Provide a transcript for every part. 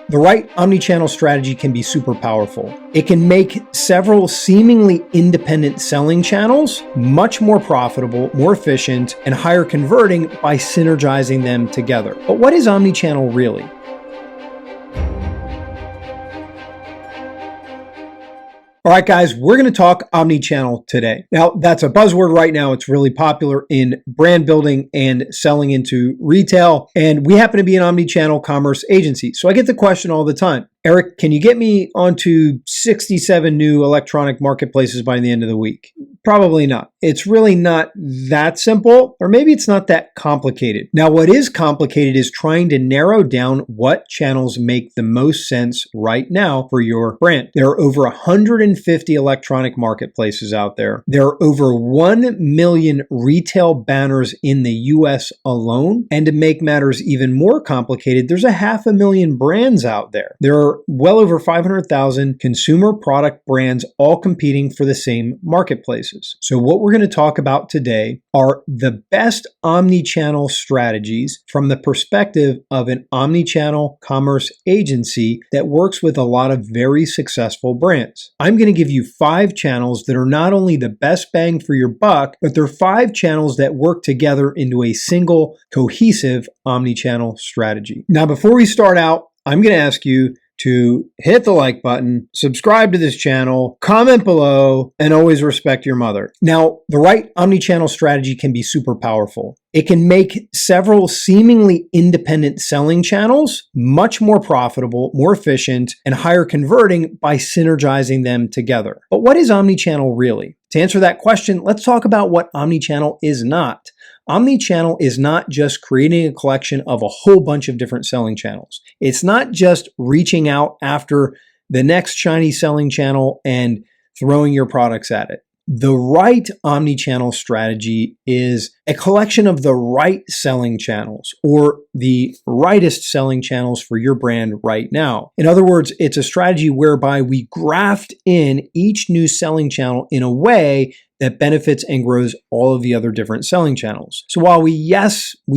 The right omnichannel strategy can be super powerful. It can make several seemingly independent selling channels much more profitable, more efficient, and higher converting by synergizing them together. But what is omnichannel really? All right, guys, we're going to talk omnichannel today. Now, that's a buzzword right now. It's really popular in brand building and selling into retail. And we happen to be an omnichannel commerce agency. So I get the question all the time, Eric, can you get me onto 67 new electronic marketplaces by the end of the week? Probably not. It's really not that simple, or maybe it's not that complicated. Now, what is complicated is trying to narrow down what channels make the most sense right now for your brand. There are over 150 electronic marketplaces out there. There are over 1 million retail banners in the US alone. And to make matters even more complicated, there's 500,000 brands out there. There are well over 500,000 consumer product brands all competing for the same marketplaces. So what we're going to talk about today are the best omnichannel strategies from the perspective of an omnichannel commerce agency that works with a lot of very successful brands. I'm going to give you 5 channels that are not only the best bang for your buck, but they're 5 channels that work together into a single cohesive omnichannel strategy. Now, before we start out, I'm going to ask you to hit the like button, subscribe to this channel, comment below, and always respect your mother. Now, the right omnichannel strategy can be super powerful. It can make several seemingly independent selling channels much more profitable, more efficient, and higher converting by synergizing them together. But what is omnichannel really? To answer that question, let's talk about what omnichannel is not. Omnichannel is not just creating a collection of a whole bunch of different selling channels. It's not just reaching out after the next shiny selling channel and throwing your products at it. The right omnichannel strategy is a collection of the right selling channels or the rightest selling channels for your brand right now. In other words, it's a strategy whereby we graft in each new selling channel in a way that benefits and grows all of the other different selling channels. So while we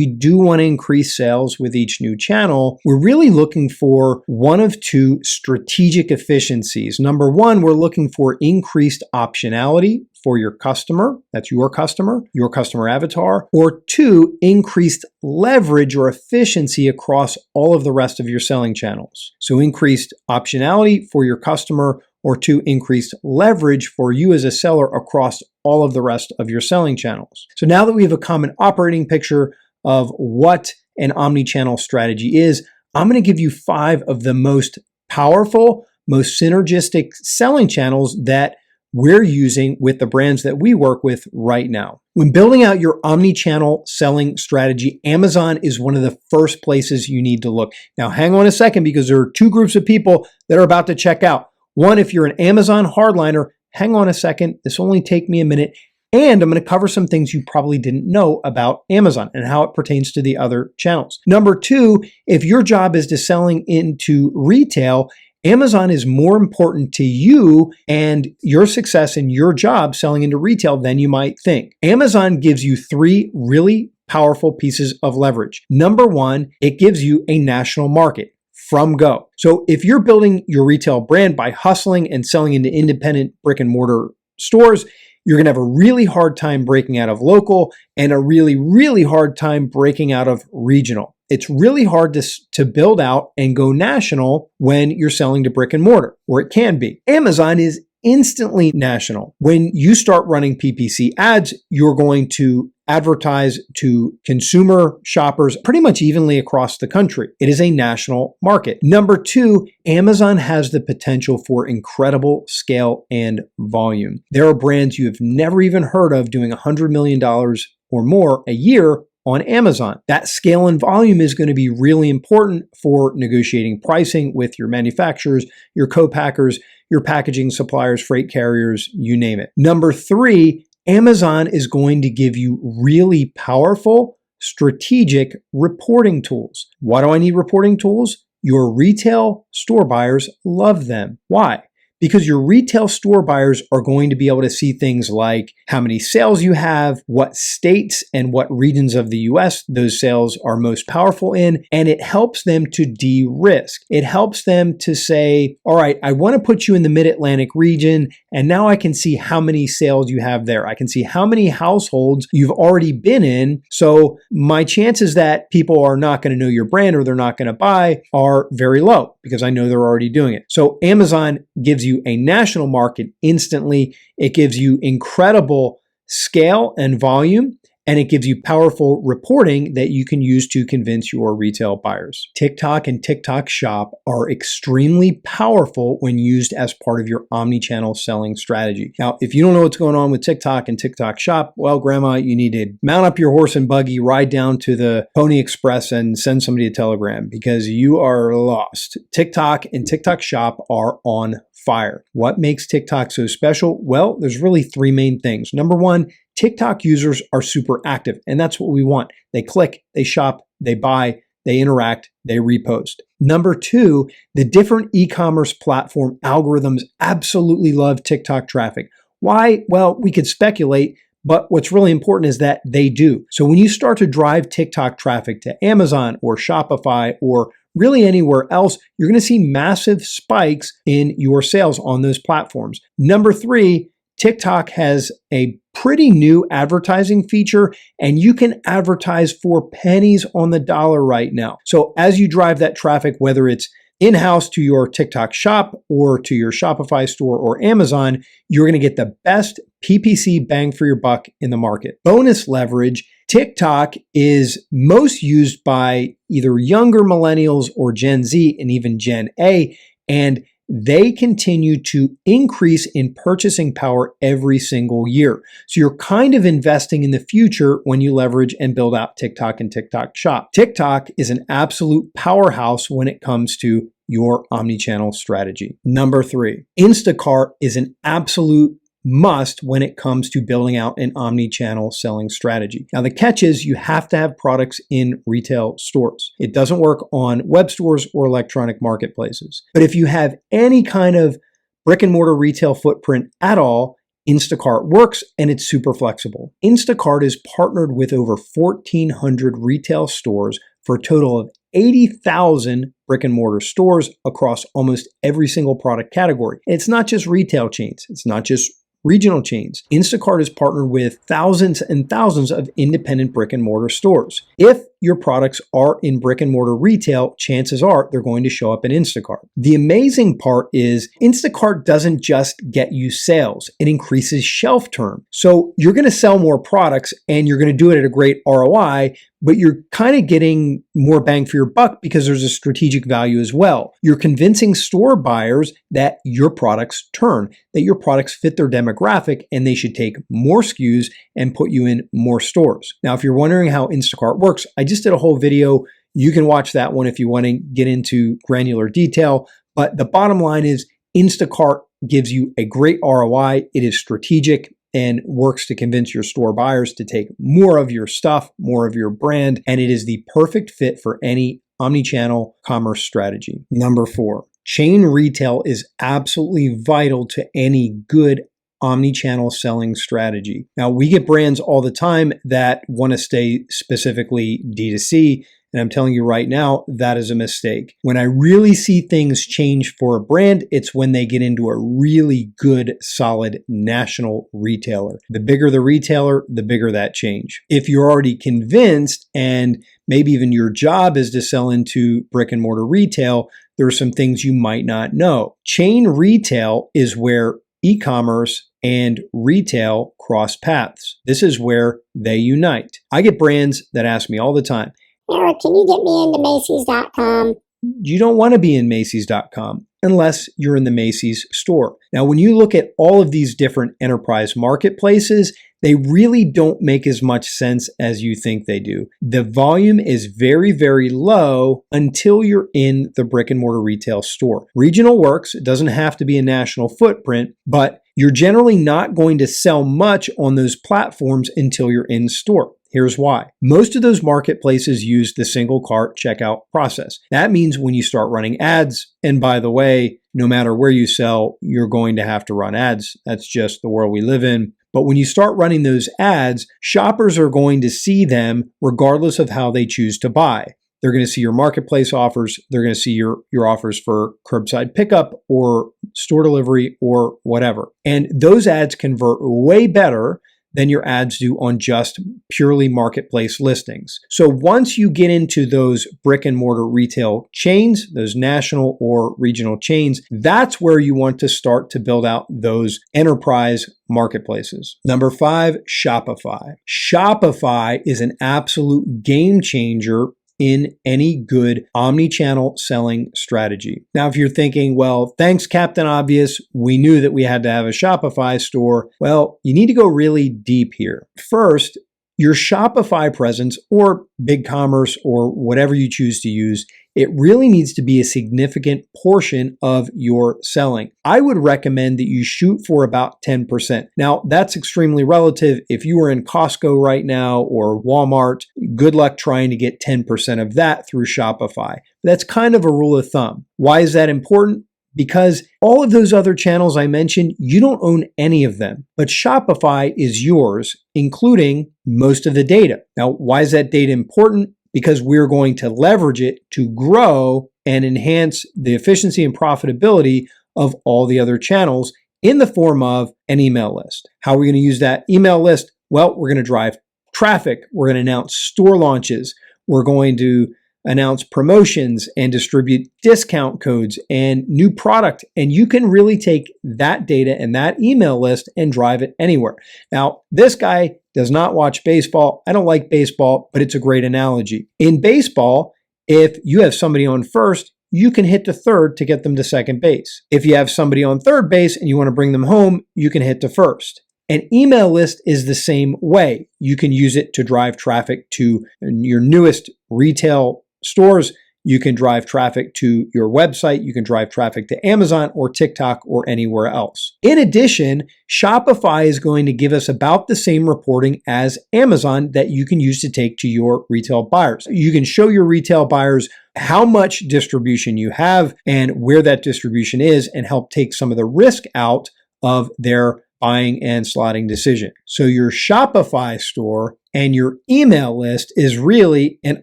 do want to increase sales with each new channel, we're really looking for one of 2 strategic efficiencies. Number 1, we're looking for increased optionality for your customer, that's your customer avatar, or 2, increased leverage or efficiency across all of the rest of your selling channels. So increased optionality for your customer, or 2, increased leverage for you as a seller across all of the rest of your selling channels. So now that we have a common operating picture of what an omnichannel strategy is, I'm going to give you 5 of the most powerful, most synergistic selling channels that we're using with the brands that we work with right now. When building out your omnichannel selling strategy, Amazon is one of the first places you need to look. Now, hang on a second, because there are 2 groups of people that are about to check out. One, if you're an Amazon hardliner, hang on a second. This will only take me a minute. And I'm going to cover some things you probably didn't know about Amazon and how it pertains to the other channels. Number 2, if your job is to selling into retail, Amazon is more important to you and your success in your job selling into retail than you might think. Amazon gives you 3 really powerful pieces of leverage. Number 1, it gives you a national market from go. So if you're building your retail brand by hustling and selling into independent brick and mortar stores, you're going to have a really hard time breaking out of local and a really, really hard time breaking out of regional. It's really hard to build out and go national when you're selling to brick and mortar, or it can be. Amazon is instantly national. When you start running PPC ads, you're going to advertise to consumer shoppers pretty much evenly across the country. It is a national market. Number 2, Amazon has the potential for incredible scale and volume. There are brands you have never even heard of doing $100 million or more a year on Amazon. That scale and volume is going to be really important for negotiating pricing with your manufacturers, your co-packers, your packaging suppliers, freight carriers, you name it. Number 3, Amazon is going to give you really powerful, strategic reporting tools. Why do I need reporting tools? Your retail store buyers love them. Why? because your retail store buyers are going to be able to see things like how many sales you have, what states and what regions of the US those sales are most powerful in, and it helps them to de-risk. It helps them to say, all right, I want to put you in the Mid-Atlantic region, and now I can see how many sales you have there. I can see how many households you've already been in, so my chances that people are not going to know your brand or they're not going to buy are very low because I know they're already doing it. So Amazon gives you a national market instantly. It gives you incredible scale and volume, and it gives you powerful reporting that you can use to convince your retail buyers. TikTok and TikTok Shop are extremely powerful when used as part of your omni-channel selling strategy. Now, if you don't know what's going on with TikTok and TikTok Shop, well, Grandma, you need to mount up your horse and buggy, ride down to the Pony Express and send somebody a telegram because you are lost. TikTok and TikTok Shop are on fire. What makes TikTok so special? Well, there's really three main things. Number one, TikTok users are super active, and that's what we want. They click, they shop, they buy, they interact, they repost. Number two, the different e-commerce platform algorithms absolutely love TikTok traffic. Why? Well, we could speculate, but what's really important is that they do. So when you start to drive TikTok traffic to Amazon or Shopify or really anywhere else, you're going to see massive spikes in your sales on those platforms. Number three, TikTok has a pretty new advertising feature, and you can advertise for pennies on the dollar right now. So as you drive that traffic, whether it's in-house to your TikTok shop or to your Shopify store or Amazon, you're going to get the best PPC bang for your buck in the market. Bonus leverage, TikTok is most used by either younger millennials or Gen Z and even Gen A, and they continue to increase in purchasing power every single year. So you're kind of investing in the future when you leverage and build out TikTok and TikTok Shop. TikTok is an absolute powerhouse when it comes to your omnichannel strategy. Number three, Instacart is an absolute must when it comes to building out an omni-channel selling strategy. Now, the catch is you have to have products in retail stores. It doesn't work on web stores or electronic marketplaces. But if you have any kind of brick and mortar retail footprint at all, Instacart works and it's super flexible. Instacart is partnered with over 1,400 retail stores for a total of 80,000 brick and mortar stores across almost every single product category. It's not just retail chains. It's not just regional chains. Instacart is partnered with thousands and thousands of independent brick and mortar stores. If your products are in brick and mortar retail, chances are they're going to show up in Instacart. The amazing part is Instacart doesn't just get you sales, it increases shelf term. So you're going to sell more products and you're going to do it at a great ROI, but you're kind of getting more bang for your buck because there's a strategic value as well. You're convincing store buyers that your products turn, that your products fit their demographic, and they should take more SKUs and put you in more stores. Now, if you're wondering how Instacart works, I just did a whole video. You can watch that one if you want to get into granular detail. But the bottom line is Instacart gives you a great ROI. It is strategic and works to convince your store buyers to take more of your stuff, more of your brand, and it is the perfect fit for any omnichannel commerce strategy. Number four, chain retail is absolutely vital to any good omnichannel selling strategy. Now, we get brands all the time that want to stay specifically D2C, and I'm telling you right now, that is a mistake. When I really see things change for a brand, it's when they get into a really good, solid national retailer. The bigger the retailer, the bigger that change. If you're already convinced and maybe even your job is to sell into brick and mortar retail, there are some things you might not know. Chain retail is where e-commerce and retail cross paths. This is where they unite. I get brands that ask me all the time, Eric, can you get me into Macy's.com? You don't want to be in Macy's.com unless you're in the Macy's store. Now, when you look at all of these different enterprise marketplaces, they really don't make as much sense as you think they do. The volume is very, very low until you're in the brick and mortar retail store. Regional works. It doesn't have to be a national footprint, but you're generally not going to sell much on those platforms until you're in store. Here's why. Most of those marketplaces use the single cart checkout process. That means when you start running ads, and by the way, no matter where you sell, you're going to have to run ads. That's just the world we live in. But when you start running those ads, shoppers are going to see them regardless of how they choose to buy. They're going to see your marketplace offers. They're going to see your offers for curbside pickup or store delivery or whatever. And those ads convert way better than your ads do on just purely marketplace listings. So once you get into those brick and mortar retail chains, those national or regional chains, that's where you want to start to build out those enterprise marketplaces. Number 5, Shopify. Shopify is an absolute game changer in any good omni-channel selling strategy. Now, if you're thinking, well, thanks, Captain Obvious, we knew that we had to have a Shopify store. Well, you need to go really deep here. First, your Shopify presence or BigCommerce or whatever you choose to use, it really needs to be a significant portion of your selling. I would recommend that you shoot for about 10%. Now, that's extremely relative. If you are in Costco right now or Walmart, good luck trying to get 10% of that through Shopify. That's kind of a rule of thumb. Why is that important? Because all of those other channels I mentioned, you don't own any of them, but Shopify is yours, including most of the data. Now, why is that data important? Because we're going to leverage it to grow and enhance the efficiency and profitability of all the other channels in the form of an email list. How are we going to use that email list? Well, we're going to drive traffic. We're going to announce store launches. We're going to announce promotions and distribute discount codes and new product. And you can really take that data and that email list and drive it anywhere. Now, this guy does not watch baseball. I don't like baseball, but it's a great analogy. In baseball, if you have somebody on first, you can hit to third to get them to second base. If you have somebody on third base and you want to bring them home, you can hit to first. An email list is the same way. You can use it to drive traffic to your newest retail stores. You can drive traffic to your website. You can drive traffic to Amazon or TikTok or anywhere else. In addition, Shopify is going to give us about the same reporting as Amazon that you can use to take to your retail buyers. You can show your retail buyers how much distribution you have and where that distribution is and help take some of the risk out of their buying and slotting decision. So your Shopify store and your email list is really an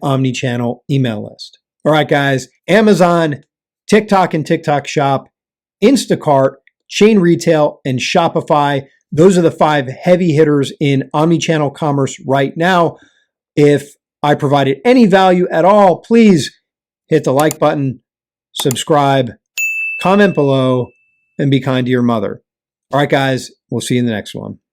omni-channel email list. All right, guys, Amazon, TikTok and TikTok Shop, Instacart, Chain Retail, and Shopify. Those are the 5 heavy hitters in omni-channel commerce right now. If I provided any value at all, please hit the like button, subscribe, comment below, and be kind to your mother. All right, guys, we'll see you in the next one.